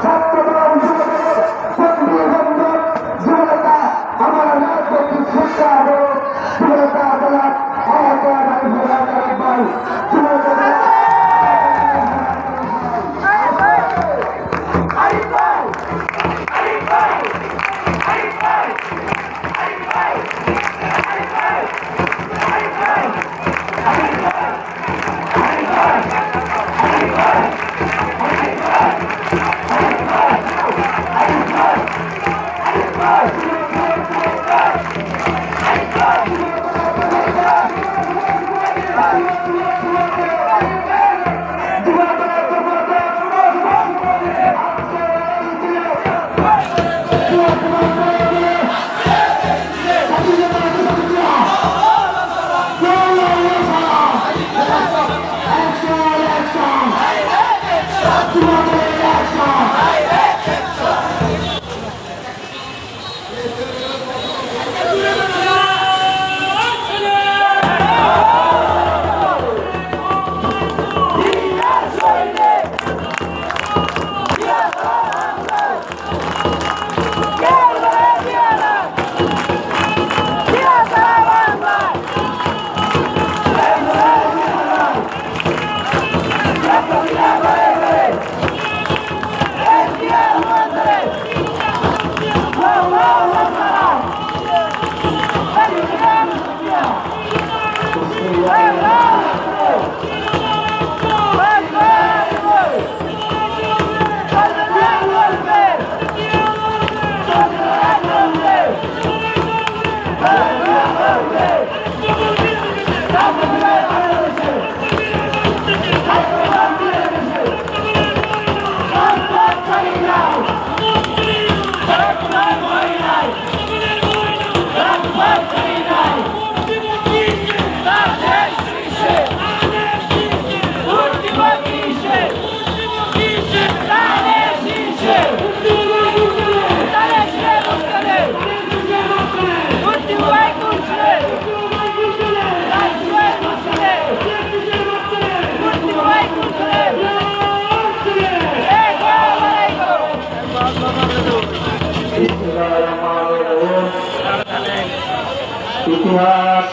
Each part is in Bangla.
ছাত্রদল যুবনেতা আমার রাজনৈতিক শিক্ষা হবে যুবনেতা আদালত ইতিহাস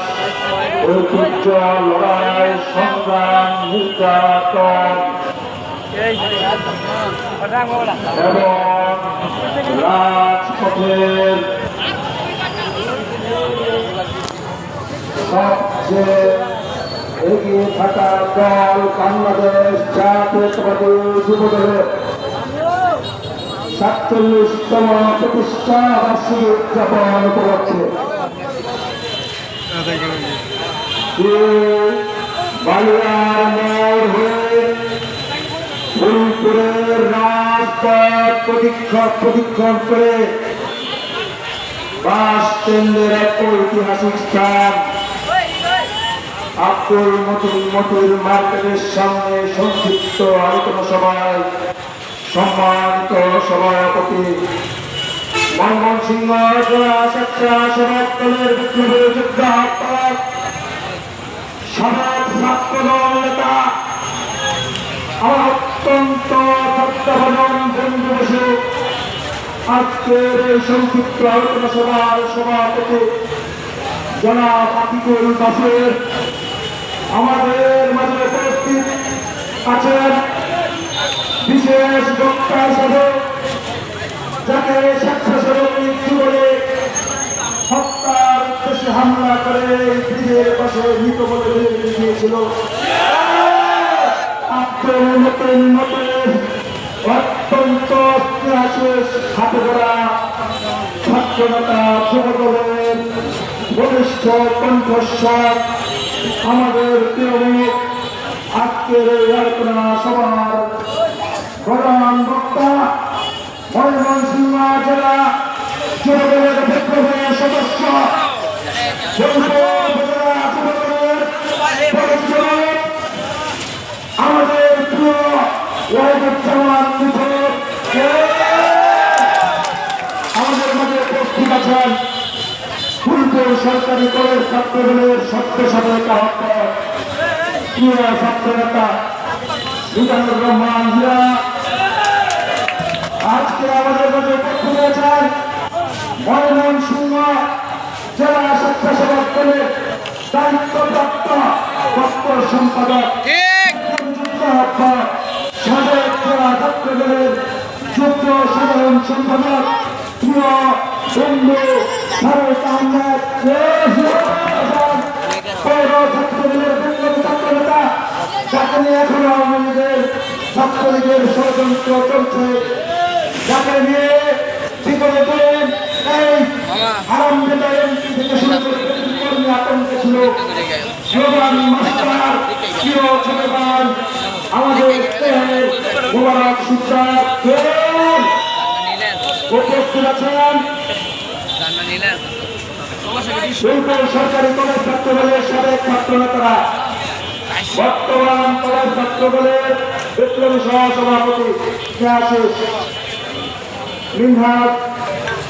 ঐতিহ্য লড়াই সংগ্রাম নির্যাতন এবং রাজপথের সবচেয়ে এগিয়ে থাকা দল বাংলাদেশ জাতীয়তাবাদী যুবদলের 47তম প্রতিষ্ঠা বার্ষিকী উদযাপন উপলক্ষে বালিয়ার মোড় হয়ে ফুলপুরের রাজপথ প্রদক্ষিণ করে বাস স্ট্যান্ডের এক ঐতিহাসিক স্থান আব্দুল মতিন মার্কেটের সামনে সংক্ষিপ্ত আলোচনা সভায় সম্মানিত সভাপতি ময়মনসিংহ জেলা স্বেচ্ছাসেবক দলের বিপ্লবী যোদ্ধা সাবেক ছাত্রদল নেতা আমার অত্যন্ত শ্রদ্ধাভাজন বন্ধু বসে আজকের এই সংক্ষিপ্ত আলোচনা সভার সভাপতি জনাব আতিকুল বাসের আমাদের মাঝে উপস্থিত আছেন বিশেষ বক্তা হিসেবে যাকে স্বেচ্ছাসেবক বলে হত্যার উদ্দেশ্যে হামলা করে ব্রিজের পাশে মৃত বলে ফেলে দিয়েছিল আব্দুল মতিন অত্যন্ত হাতে ধরা ছাত্রনেতা যুবদলের বরিষ্ঠ কণ্ঠস্বর আমাদের প্রিয় আজকের এই আলোচনা সভার প্রধান বক্তা ময়মনসিংহ জেলা যুবদলের বিপ্লবী সদস্য আমাদের প্রিয় আমাদের মাঝে উপস্থিত আছেন ফুলপুর সরকারি কলেজ ছাত্রদলের সত্য সাবেক আহ্বায়ক প্রিয় ছাত্র নেতা মিজানুর রহমান হিরা আজকে আমাদের মাঝে উপস্থিত হয়েছেন ময়মনসিংহ জেলা স্বেচ্ছাসেবক দলের দায়িত্বপ্রাপ্ত দপ্তর সম্পাদক সাবেক জেলা ছাত্র দলের যুগ্ম সাধারণ সম্পাদক প্রিয় বন্ধু ফারুক আহমেদ, পৌর ছাত্র দলের ছাত্র নেতা, যাকে নিয়ে এখনো আওয়ামী লীগের ছাত্রলীগের ষড়যন্ত্র চলছে, যাকে নিয়ে বিগত দিন এই আরামদায়ক এমপি থেকে শুরু করে কর্মী আতঙ্কে ছিল স্লোগান মাস্টার প্রিয় ছোট ভাই আমাদের মোবারক সুদ্দার উপস্থিত আছেন শিল্পের সরকারি কলেজ ছাত্র দলের সাবেক ছাত্র নেতারা, বর্তমান কলেজ ছাত্র দলের বিপ্লবী সহ সভাপতি মিনহাজ